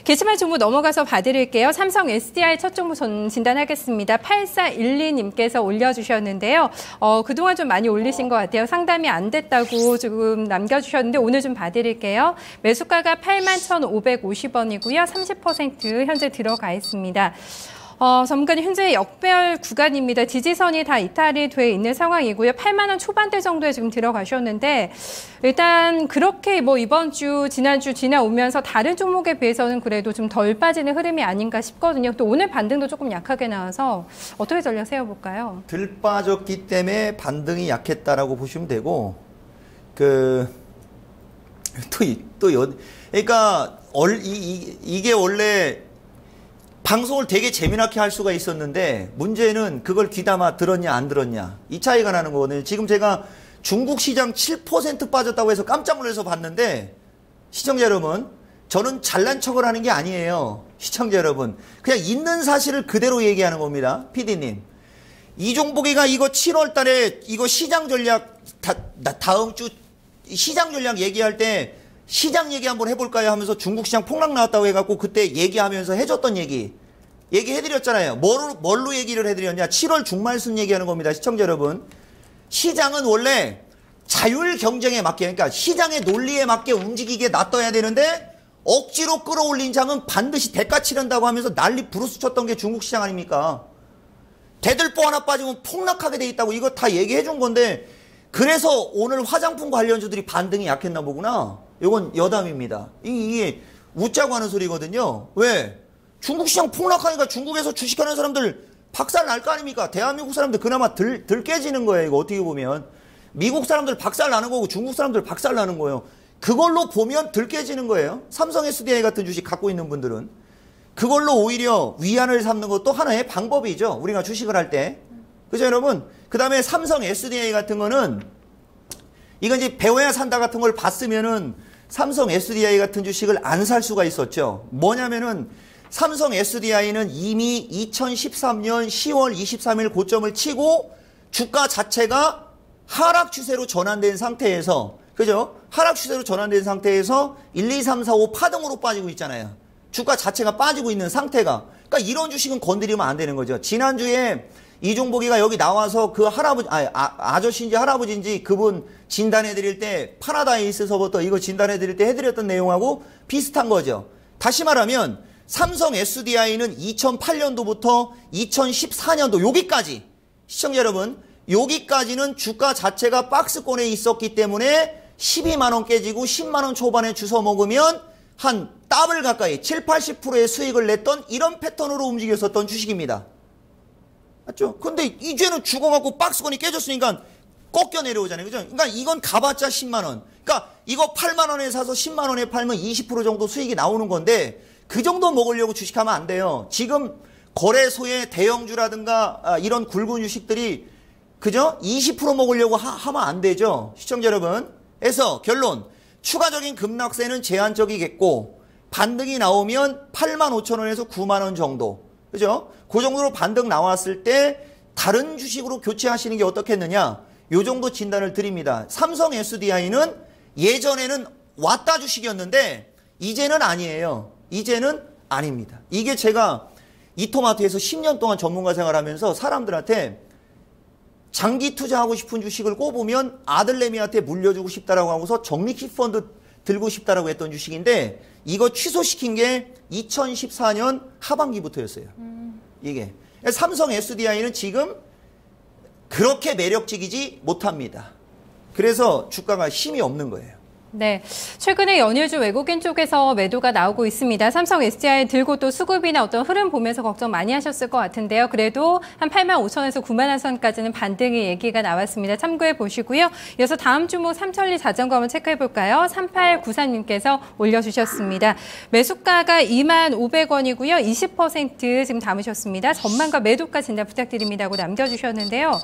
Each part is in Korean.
게시판 종목 넘어가서 봐드릴게요. 삼성 SDI 첫 종목 진단하겠습니다. 8412님께서 올려주셨는데요. 그동안 좀 많이 올리신 것 같아요. 상담이 안 됐다고 지금 남겨주셨는데 오늘 좀 봐드릴게요. 매수가가 81,550원이고요. 30% 현재 들어가 있습니다. 전문가님 현재 역배열 구간입니다. 지지선이 다 이탈이 돼 있는 상황이고요. 8만 원 초반대 정도에 지금 들어가셨는데 일단 그렇게 뭐 이번 주, 지난주 지나오면서 다른 종목에 비해서는 그래도 좀 덜 빠지는 흐름이 아닌가 싶거든요. 또 오늘 반등도 조금 약하게 나와서 어떻게 전략 세워볼까요? 덜 빠졌기 때문에 반등이 약했다라고 보시면 되고 그러니까 이게 원래 방송을 되게 재미나게 할 수가 있었는데 문제는 그걸 귀담아 들었냐 안 들었냐 이 차이가 나는 거거든요. 지금 제가 중국 시장 7% 빠졌다고 해서 깜짝 놀라서 봤는데 시청자 여러분 저는 잘난 척을 하는 게 아니에요. 시청자 여러분 그냥 있는 사실을 그대로 얘기하는 겁니다. PD님 이종복이가 이거 7월 달에 이거 시장 전략 다음 주 시장 전략 얘기할 때 시장 얘기 한번 해볼까요 하면서 중국 시장 폭락 나왔다고 해갖고 그때 얘기하면서 해줬던 얘기해드렸잖아요. 뭘로 얘기를 해드렸냐 7월 중말순 얘기하는 겁니다. 시청자 여러분 시장은 원래 자율 경쟁에 맞게 그러니까 시장의 논리에 맞게 움직이게 놔둬야 되는데 억지로 끌어올린 장은 반드시 대가 치른다고 하면서 난리 부르스 쳤던 게 중국 시장 아닙니까? 대들보 하나 빠지면 폭락하게 돼 있다고 이거 다 얘기해 준 건데 그래서 오늘 화장품 관련주들이 반등이 약했나 보구나. 이건 여담입니다. 이게 웃자고 하는 소리거든요. 왜? 중국 시장 폭락하니까 중국에서 주식하는 사람들 박살 날 거 아닙니까? 대한민국 사람들 그나마 덜 깨지는 거예요. 이거 어떻게 보면. 미국 사람들 박살 나는 거고 중국 사람들 박살 나는 거예요. 그걸로 보면 덜 깨지는 거예요. 삼성 SDI 같은 주식 갖고 있는 분들은. 그걸로 오히려 위안을 삼는 것도 하나의 방법이죠. 우리가 주식을 할 때. 그죠 여러분? 그 다음에 삼성 SDI 같은 거는 이건 이제 배워야 산다 같은 걸 봤으면은 삼성 SDI 같은 주식을 안 살 수가 있었죠. 뭐냐면은 삼성 SDI는 이미 2013년 10월 23일 고점을 치고 주가 자체가 하락 추세로 전환된 상태에서 그죠? 하락 추세로 전환된 상태에서 1, 2, 3, 4, 5 파동으로 빠지고 있잖아요. 주가 자체가 빠지고 있는 상태가. 그러니까 이런 주식은 건드리면 안 되는 거죠. 지난주에 이종복이가 여기 나와서 그 할아버지, 아저씨인지 할아버지인지 그분 진단해드릴 때 파라다이스서부터 이거 진단해드릴 때 해드렸던 내용하고 비슷한 거죠. 다시 말하면 삼성 SDI는 2008년도부터 2014년도 여기까지 시청자 여러분 여기까지는 주가 자체가 박스권에 있었기 때문에 12만원 깨지고 10만원 초반에 주워 먹으면 한 더블 가까이 7, 80%의 수익을 냈던 이런 패턴으로 움직였었던 주식입니다. 맞죠? 근데 이제는 죽어갖고 박스권이 깨졌으니까 꺾여 내려오잖아요. 그죠? 그러니까 이건 가봤자 10만원. 그러니까 이거 8만원에 사서 10만원에 팔면 20% 정도 수익이 나오는 건데 그 정도 먹으려고 주식하면 안 돼요. 지금 거래소의 대형주라든가 이런 굵은 주식들이 그죠? 20% 먹으려고 하면 안 되죠. 시청자 여러분. 그래서 결론. 추가적인 급락세는 제한적이겠고 반등이 나오면 85,000원에서 9만원 정도. 그죠? 그 정도로 반등 나왔을 때 다른 주식으로 교체하시는 게 어떻겠느냐. 요 정도 진단을 드립니다. 삼성 SDI는 예전에는 왔다 주식이었는데 이제는 아니에요. 이제는 아닙니다. 이게 제가 이토마토에서 10년 동안 전문가 생활하면서 사람들한테 장기 투자하고 싶은 주식을 꼽으면 아들내미한테 물려주고 싶다라고 하고서 적립식 펀드 들고 싶다라고 했던 주식인데 이거 취소시킨 게 2014년 하반기부터였어요. 이게. 삼성 SDI는 지금 그렇게 매력적이지 못합니다. 그래서 주가가 힘이 없는 거예요. 네, 최근에 연일주 외국인 쪽에서 매도가 나오고 있습니다. 삼성 SDI 들고 또 수급이나 어떤 흐름 보면서 걱정 많이 하셨을 것 같은데요. 그래도 한 85,000원에서 9만 원 선까지는 반등의 얘기가 나왔습니다. 참고해 보시고요. 이어서 다음 주목 삼천리 자전거 한번 체크해 볼까요? 3893님께서 올려주셨습니다. 매수가가 25,500원이고요. 20% 지금 담으셨습니다. 전망과 매도가 진단 부탁드립니다고 남겨주셨는데요.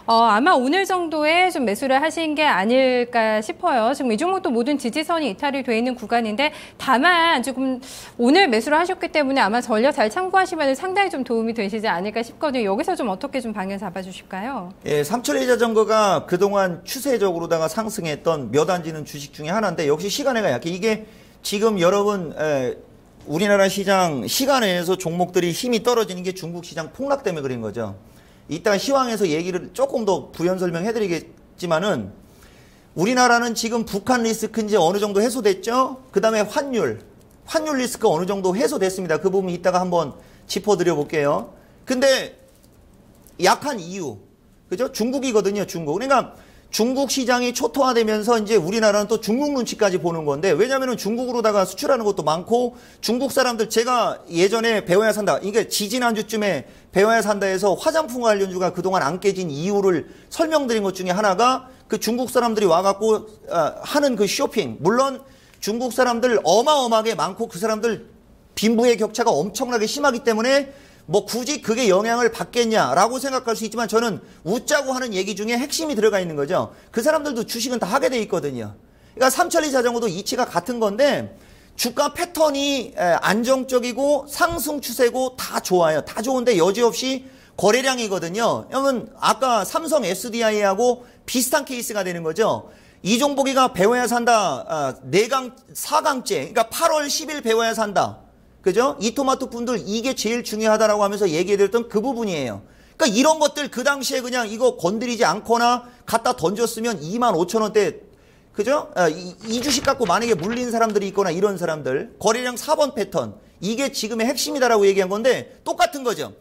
아마 오늘 정도에 좀 매수를 하신 게 아닐까 싶어요. 지금 이 종목도 모든 지지선이 이탈이 돼 있는 구간인데 다만 조금 오늘 매수를 하셨기 때문에 아마 전략 잘 참고하시면 상당히 좀 도움이 되시지 않을까 싶거든요. 여기서 좀 어떻게 좀 방향 잡아주실까요? 예, 삼천리 자전거가 그동안 추세적으로다가 상승했던 몇 안 지는 주식 중에 하나인데 역시 시간에가 약해. 이게 지금 여러분 우리나라 시장 시간에서 종목들이 힘이 떨어지는 게 중국 시장 폭락 때문에 그런 거죠. 이따가 시황에서 얘기를 조금 더 부연 설명해 드리겠지만은 우리나라는 지금 북한 리스크 이제 어느 정도 해소됐죠? 그 다음에 환율 리스크 어느 정도 해소됐습니다. 그 부분 이따가 한번 짚어드려 볼게요. 근데 약한 이유, 그죠? 중국이거든요, 중국. 그러니까 중국 시장이 초토화되면서 이제 우리나라는 또 중국 눈치까지 보는 건데, 왜냐면은 중국으로다가 수출하는 것도 많고, 중국 사람들, 제가 예전에 배워야 산다, 이게 지지난주쯤에 배워야 산다에서 화장품 관련주가 그동안 안 깨진 이유를 설명드린 것 중에 하나가 그 중국 사람들이 와갖고 하는 그 쇼핑. 물론 중국 사람들 어마어마하게 많고 그 사람들 빈부의 격차가 엄청나게 심하기 때문에 뭐 굳이 그게 영향을 받겠냐라고 생각할 수 있지만 저는 웃자고 하는 얘기 중에 핵심이 들어가 있는 거죠. 그 사람들도 주식은 다 하게 돼 있거든요. 그러니까 삼천리 자전거도 이치가 같은 건데 주가 패턴이 안정적이고 상승 추세고 다 좋아요. 다 좋은데 여지없이 거래량이거든요. 여러분 아까 삼성 SDI하고 비슷한 케이스가 되는 거죠. 이종복이가 배워야 산다 4강 4강째 그러니까 8월 10일 배워야 산다. 그죠? 이토마토 분들 이게 제일 중요하다라고 하면서 얘기해드렸던 그 부분이에요. 그러니까 이런 것들 그 당시에 그냥 이거 건드리지 않거나 갖다 던졌으면 25,000원대 그죠? 이 주식 갖고 만약에 물린 사람들이 있거나 이런 사람들 거래량 4번 패턴 이게 지금의 핵심이다라고 얘기한 건데 똑같은 거죠.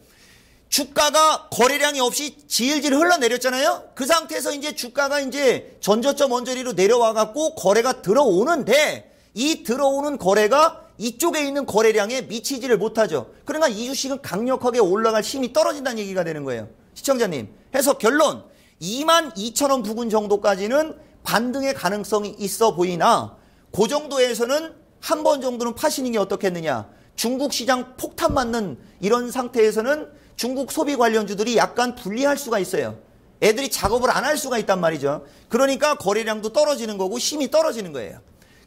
주가가 거래량이 없이 질질 흘러내렸잖아요. 그 상태에서 이제 주가가 이제 전저점 원저리로 내려와 갖고 거래가 들어오는데 이 들어오는 거래가 이쪽에 있는 거래량에 미치지를 못하죠. 그러니까 이 주식은 강력하게 올라갈 힘이 떨어진다는 얘기가 되는 거예요. 시청자님. 해서 결론 22,000원 부근 정도까지는 반등의 가능성이 있어 보이나 그 정도에서는 한 번 정도는 파시는 게 어떻겠느냐. 중국 시장 폭탄 맞는 이런 상태에서는 중국 소비 관련주들이 약간 불리할 수가 있어요. 애들이 작업을 안 할 수가 있단 말이죠. 그러니까 거래량도 떨어지는 거고 힘이 떨어지는 거예요.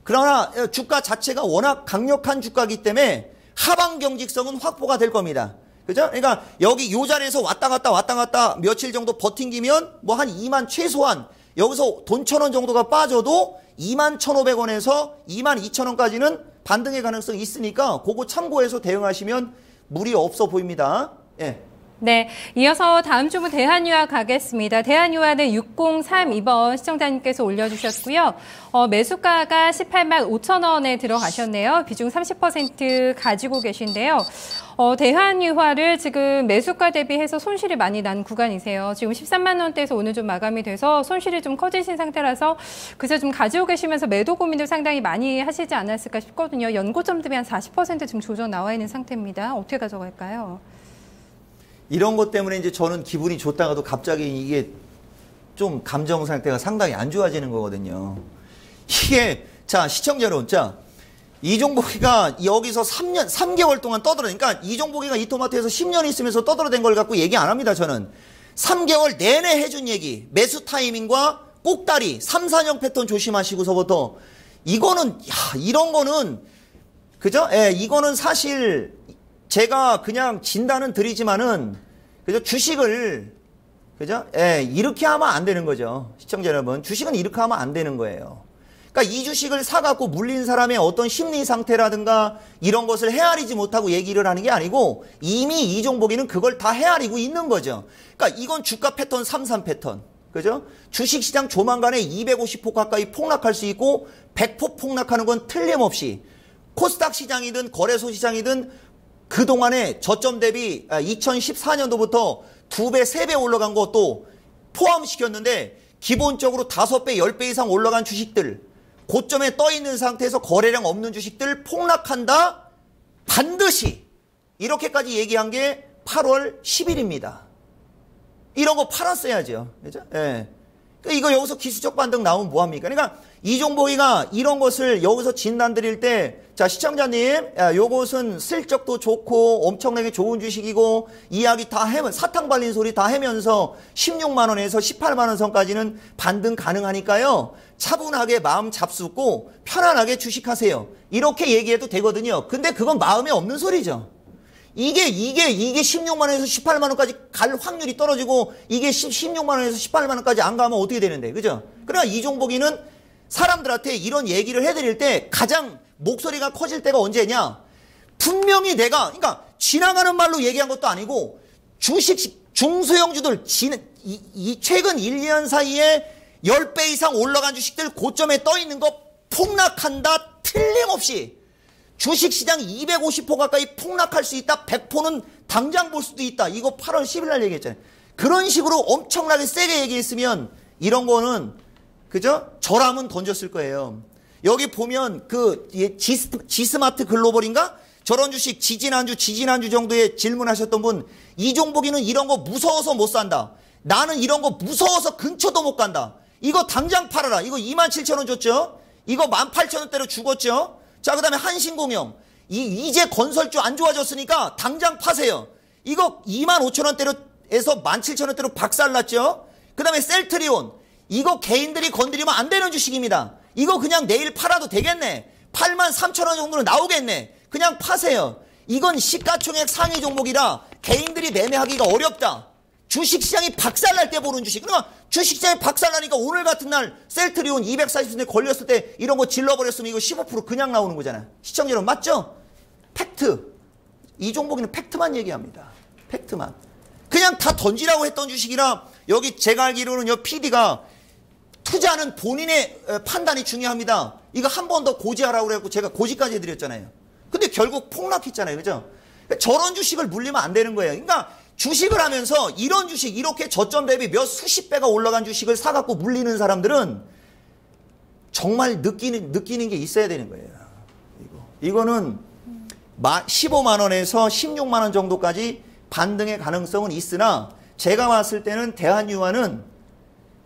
그러나 주가 자체가 워낙 강력한 주가이기 때문에 하방 경직성은 확보가 될 겁니다. 그죠? 그러니까 여기 요 자리에서 왔다 갔다 며칠 정도 버팅기면 뭐 한 2만 최소한 여기서 돈 1,000원 정도가 빠져도 21,500원에서 22,000원까지는 반등의 가능성이 있으니까 그거 참고해서 대응하시면 무리 없어 보입니다. 예. 네, 이어서 다음 주문 대한유화 가겠습니다. 대한유화는 6032번 시청자님께서 올려주셨고요. 매수가가 18만 5천 원에 들어가셨네요. 비중 30% 가지고 계신데요. 대한유화를 지금 매수가 대비해서 손실이 많이 난 구간이세요. 지금 13만 원대에서 오늘 좀 마감이 돼서 손실이 좀 커지신 상태라서 그래서 좀 가지고 계시면서 매도 고민을 상당히 많이 하시지 않았을까 싶거든요. 연고점 대비 한 40% 지금 조정 나와 있는 상태입니다. 어떻게 가져갈까요? 이런 것 때문에 이제 저는 기분이 좋다가도 갑자기 이게 좀 감정 상태가 상당히 안 좋아지는 거거든요. 이게, 자, 시청자 여러분, 자, 이종복이가 여기서 3개월 동안 떠들어대니까 이종복이가 이토마토에서 10년 있으면서 떠들어댄 걸 갖고 얘기 안 합니다, 저는. 3개월 내내 해준 얘기, 매수 타이밍과 꼭다리, 3, 4년 패턴 조심하시고서부터 이거는, 이런 거는, 그죠? 예, 이거는 사실 제가 그냥 진단은 드리지만은, 그죠? 주식을, 그죠? 예, 이렇게 하면 안 되는 거죠. 시청자 여러분. 주식은 이렇게 하면 안 되는 거예요. 그러니까 이 주식을 사갖고 물린 사람의 어떤 심리 상태라든가 이런 것을 헤아리지 못하고 얘기를 하는 게 아니고 이미 이종복이는 그걸 다 헤아리고 있는 거죠. 그러니까 이건 주가 패턴 33 패턴. 그죠? 주식시장 조만간에 250% 가까이 폭락할 수 있고 100% 폭락하는 건 틀림없이 코스닥 시장이든 거래소 시장이든 그동안에 저점 대비 2014년도부터 2배, 3배 올라간 것도 포함시켰는데 기본적으로 5배, 10배 이상 올라간 주식들 고점에 떠 있는 상태에서 거래량 없는 주식들 폭락한다? 반드시 이렇게까지 얘기한 게 8월 10일입니다. 이런 거 팔았어야죠. 그죠? 예. 이거 여기서 기술적 반등 나오면 뭐합니까? 그러니까 이종복이가 이런 것을 여기서 진단 드릴 때, 자, 시청자님, 요것은 실적도 좋고 엄청나게 좋은 주식이고 이야기 다 사탕 발린 소리 다 하면서 16만 원에서 18만 원 선까지는 반등 가능하니까요. 차분하게 마음 잡수고 편안하게 주식하세요. 이렇게 얘기해도 되거든요. 근데 그건 마음에 없는 소리죠. 이게 16만 원에서 18만 원까지 갈 확률이 떨어지고 이게 16만 원에서 18만 원까지 안 가면 어떻게 되는데, 그죠? 그러나 이종복이는 사람들한테 이런 얘기를 해드릴 때 가장 목소리가 커질 때가 언제냐? 분명히 내가, 그러니까 지나가는 말로 얘기한 것도 아니고 주식 중소형주들 최근 1, 2년 사이에 10배 이상 올라간 주식들 고점에 떠 있는 거 폭락한다. 틀림없이 주식시장 250% 가까이 폭락할 수 있다. 100%는 당장 볼 수도 있다. 이거 8월 10일 날 얘기했잖아요. 그런 식으로 엄청나게 세게 얘기했으면 이런 거는 그죠? 저라면 던졌을 거예요. 여기 보면 그 지스마트 글로벌인가? 저런 주식 지지난주 정도에 질문하셨던 분, 이종복이는 이런 거 무서워서 못 산다. 나는 이런 거 무서워서 근처도 못 간다. 이거 당장 팔아라. 이거 27,000원 줬죠? 이거 18,000원대로 죽었죠? 자, 그 다음에 한신공영. 이제 건설주 안 좋아졌으니까 당장 파세요. 이거 25,000원대로에서 17,000원대로 박살났죠? 그 다음에 셀트리온. 이거 개인들이 건드리면 안 되는 주식입니다. 이거 그냥 내일 팔아도 되겠네. 83,000원 정도는 나오겠네. 그냥 파세요. 이건 시가총액 상위 종목이라 개인들이 매매하기가 어렵다. 주식시장이 박살날 때 보는 주식. 그러면 주식시장이 박살나니까 오늘 같은 날 셀트리온 240선에 걸렸을 때 이런 거 질러버렸으면 이거 15% 그냥 나오는 거잖아요. 시청자 여러분 맞죠? 팩트. 이 종목에는 팩트만 얘기합니다. 팩트만. 그냥 다 던지라고 했던 주식이라 여기 제가 알기로는 요 PD가 투자는 본인의 판단이 중요합니다. 이거 한 번 더 고지하라고 그래갖고 제가 고지까지 해드렸잖아요. 근데 결국 폭락했잖아요. 그죠? 저런 주식을 물리면 안 되는 거예요. 그러니까 주식을 하면서 이런 주식 이렇게 저점 대비 몇 수십 배가 올라간 주식을 사갖고 물리는 사람들은 정말 느끼는 게 있어야 되는 거예요. 이거는 15만 원에서 16만 원 정도까지 반등의 가능성은 있으나 제가 봤을 때는 대한유화는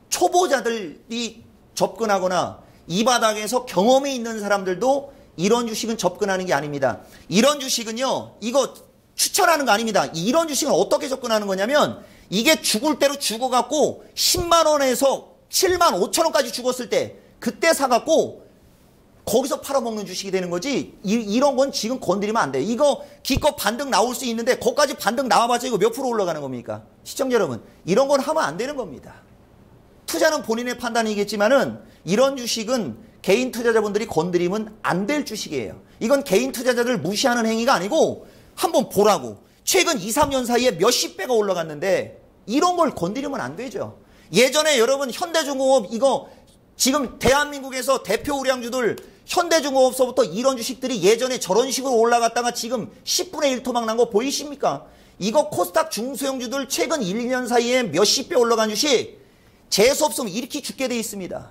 초보자들이 접근하거나 이 바닥에서 경험이 있는 사람들도 이런 주식은 접근하는 게 아닙니다. 이런 주식은요, 이거 추천하는 거 아닙니다. 이런 주식은 어떻게 접근하는 거냐면 이게 죽을 대로 죽어갖고 10만 원에서 7만 5천 원까지 죽었을 때 그때 사갖고 거기서 팔아먹는 주식이 되는 거지. 이런 건 지금 건드리면 안 돼요. 이거 기껏 반등 나올 수 있는데 거기까지 반등 나와봤자 이거 몇 프로 올라가는 겁니까? 시청자 여러분, 이런 건 하면 안 되는 겁니다. 투자는 본인의 판단이겠지만은 이런 주식은 개인 투자자분들이 건드리면 안 될 주식이에요. 이건 개인 투자자들 무시하는 행위가 아니고 한번 보라고. 최근 2, 3년 사이에 몇십 배가 올라갔는데 이런 걸 건드리면 안 되죠. 예전에 여러분 현대중공업 이거 지금 대한민국에서 대표 우량주들 현대중공업서부터 이런 주식들이 예전에 저런 식으로 올라갔다가 지금 10분의 1 토막 난 거 보이십니까? 이거 코스닥 중소형주들 최근 1, 2년 사이에 몇십 배 올라간 주식 재수 없으면 이렇게 죽게 돼 있습니다.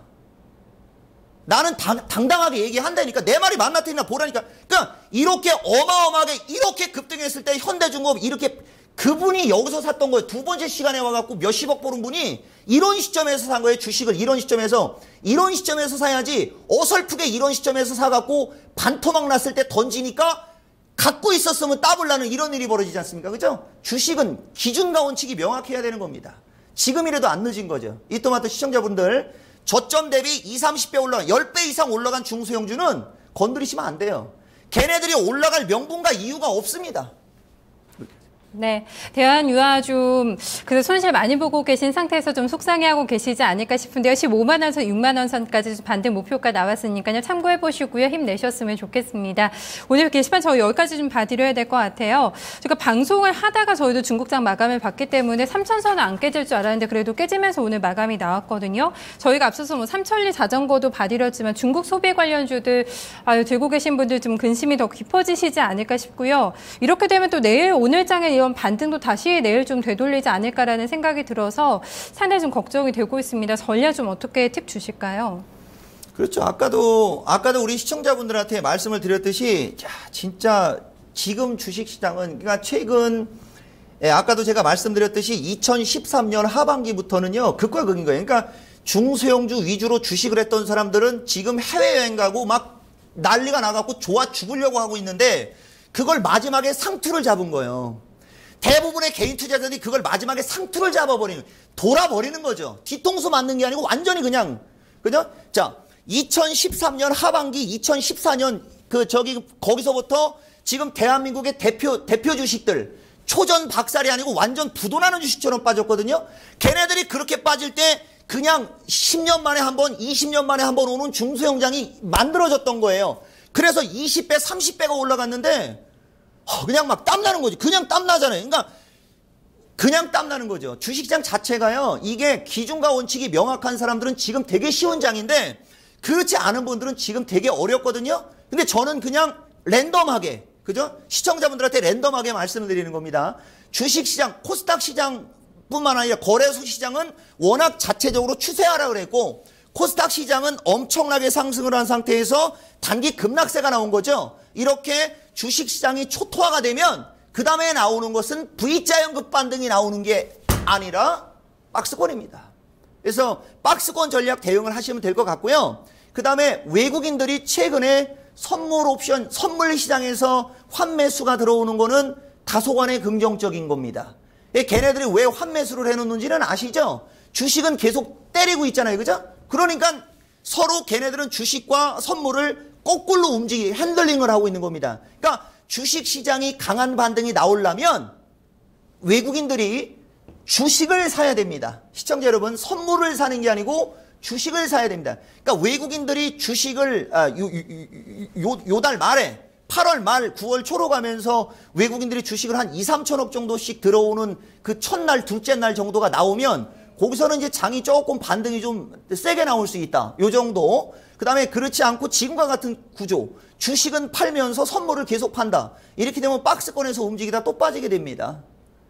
나는 당당하게 얘기한다니까. 내 말이 맞나 틀리나 보라니까. 그러니까 이렇게 어마어마하게 이렇게 급등했을 때 현대중공업 이렇게 그분이 여기서 샀던 거예요. 두 번째 시간에 와갖고 몇십억 버는 분이 이런 시점에서 산 거예요. 주식을 이런 시점에서 사야지. 어설프게 이런 시점에서 사갖고 반토막 났을 때 던지니까 갖고 있었으면 따블라는 이런 일이 벌어지지 않습니까? 그죠? 주식은 기준과 원칙이 명확해야 되는 겁니다. 지금이라도 안 늦은 거죠. 이토마토 시청자분들 저점 대비 20, 30배 올라간 10배 이상 올라간 중소형주는 건드리시면 안 돼요. 걔네들이 올라갈 명분과 이유가 없습니다. 네, 대한유화 좀 그래서 손실 많이 보고 계신 상태에서 좀 속상해하고 계시지 않을까 싶은데요. 15만 원에서 6만 원 선까지 반등 목표가 나왔으니까요. 참고해 보시고요. 힘내셨으면 좋겠습니다. 오늘 게시판 저희 여기까지 좀 봐드려야 될 것 같아요. 제가 방송을 하다가 저희도 중국장 마감을 봤기 때문에 3천선은 안 깨질 줄 알았는데 그래도 깨지면서 오늘 마감이 나왔거든요. 저희가 앞서서 뭐 삼천리 자전거도 봐드렸지만 중국 소비 관련주들 들고 계신 분들 좀 근심이 더 깊어지시지 않을까 싶고요. 이렇게 되면 또 내일 오늘장에 이런 반등도 다시 내일 좀 되돌리지 않을까라는 생각이 들어서 상당히 좀 걱정이 되고 있습니다. 전략 좀 어떻게 팁 주실까요? 그렇죠. 아까도 우리 시청자분들한테 말씀을 드렸듯이 진짜 지금 주식시장은 그러니까 최근 아까도 제가 말씀드렸듯이 2013년 하반기부터는요 극과 극인 거예요. 그러니까 중소형주 위주로 주식을 했던 사람들은 지금 해외여행 가고 막 난리가 나갖고 좋아 죽으려고 하고 있는데 그걸 마지막에 상투를 잡은 거예요. 대부분의 개인 투자자들이 그걸 마지막에 상투를 잡아버리는, 돌아버리는 거죠. 뒤통수 맞는 게 아니고 완전히 그냥, 그죠? 자, 2013년 하반기, 2014년 거기서부터 지금 대한민국의 대표 주식들, 초전 박살이 아니고 완전 부도나는 주식처럼 빠졌거든요. 걔네들이 그렇게 빠질 때 그냥 10년 만에 한 번, 20년 만에 한 번 오는 중소형장이 만들어졌던 거예요. 그래서 20배, 30배가 올라갔는데 그냥 막 땀나는 거지. 그냥 땀나잖아요. 그러니까 그냥 땀나는 거죠. 주식시장 자체가요. 이게 기준과 원칙이 명확한 사람들은 지금 되게 쉬운 장인데 그렇지 않은 분들은 지금 되게 어렵거든요. 근데 저는 그냥 랜덤하게, 그죠? 시청자분들한테 랜덤하게 말씀을 드리는 겁니다. 주식시장, 코스닥 시장뿐만 아니라 거래소 시장은 워낙 자체적으로 추세하라고 그랬고 코스닥 시장은 엄청나게 상승을 한 상태에서 단기 급락세가 나온 거죠. 이렇게 주식시장이 초토화가 되면 그 다음에 나오는 것은 V자형 급반등이 나오는 게 아니라 박스권입니다. 그래서 박스권 전략 대응을 하시면 될 것 같고요. 그 다음에 외국인들이 최근에 선물 옵션, 선물 시장에서 환매수가 들어오는 거는 다소간에 긍정적인 겁니다. 걔네들이 왜 환매수를 해놓는지는 아시죠? 주식은 계속 때리고 있잖아요. 그죠? 그러니까 서로 걔네들은 주식과 선물을 거꾸로 핸들링을 하고 있는 겁니다. 그러니까 주식 시장이 강한 반등이 나오려면 외국인들이 주식을 사야 됩니다. 시청자 여러분, 선물을 사는 게 아니고 주식을 사야 됩니다. 그러니까 외국인들이 주식을 요달 말에 8월 말 9월 초로 가면서 외국인들이 주식을 한 2, 3천억 정도씩 들어오는 그 첫날 둘째 날 정도가 나오면 거기서는 이제 장이 조금 반등이 좀 세게 나올 수 있다. 요 정도. 그 다음에 그렇지 않고 지금과 같은 구조. 주식은 팔면서 선물을 계속 판다. 이렇게 되면 박스권에서 움직이다 또 빠지게 됩니다.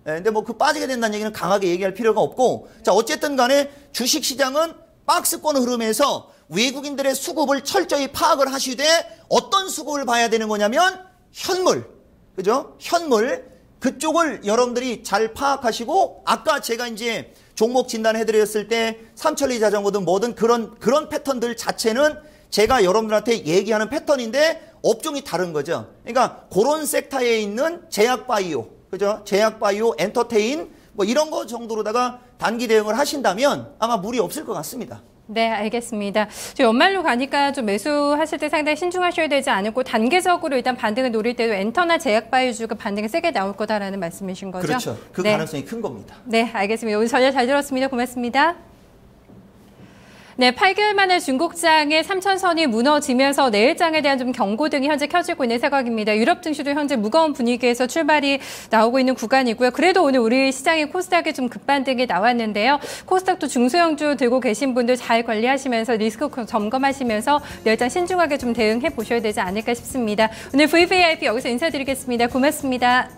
근데 뭐 그 빠지게 된다는 얘기는 강하게 얘기할 필요가 없고. 자, 어쨌든 간에 주식 시장은 박스권 흐름에서 외국인들의 수급을 철저히 파악을 하시되 어떤 수급을 봐야 되는 거냐면 현물. 그죠? 현물. 그쪽을 여러분들이 잘 파악하시고 아까 제가 이제 종목 진단해드렸을 때 삼천리 자전거든 뭐든 그런 패턴들 자체는 제가 여러분들한테 얘기하는 패턴인데 업종이 다른 거죠. 그러니까 그런 섹터에 있는 제약바이오, 그죠? 제약바이오, 엔터테인 뭐 이런 거 정도로다가 단기 대응을 하신다면 아마 무리 없을 것 같습니다. 네, 알겠습니다. 연말로 가니까 좀 매수하실 때 상당히 신중하셔야 되지 않을고 단계적으로 일단 반등을 노릴 때도 엔터나 제약바이오주가 반등이 세게 나올 거다라는 말씀이신 거죠? 그렇죠. 그 네. 가능성이 큰 겁니다. 네, 알겠습니다. 오늘 전략 잘 들었습니다. 고맙습니다. 네, 8개월 만에 중국장의 3천선이 무너지면서 내일장에 대한 좀 경고등이 현재 켜지고 있는 상황입니다. 유럽 증시도 현재 무거운 분위기에서 출발이 나오고 있는 구간이고요. 그래도 오늘 우리 시장의 코스닥에 좀 급반등이 나왔는데요. 코스닥도 중소형주 들고 계신 분들 잘 관리하시면서 리스크 점검하시면서 내일장 신중하게 좀 대응해 보셔야 되지 않을까 싶습니다. 오늘 VVIP 여기서 인사드리겠습니다. 고맙습니다.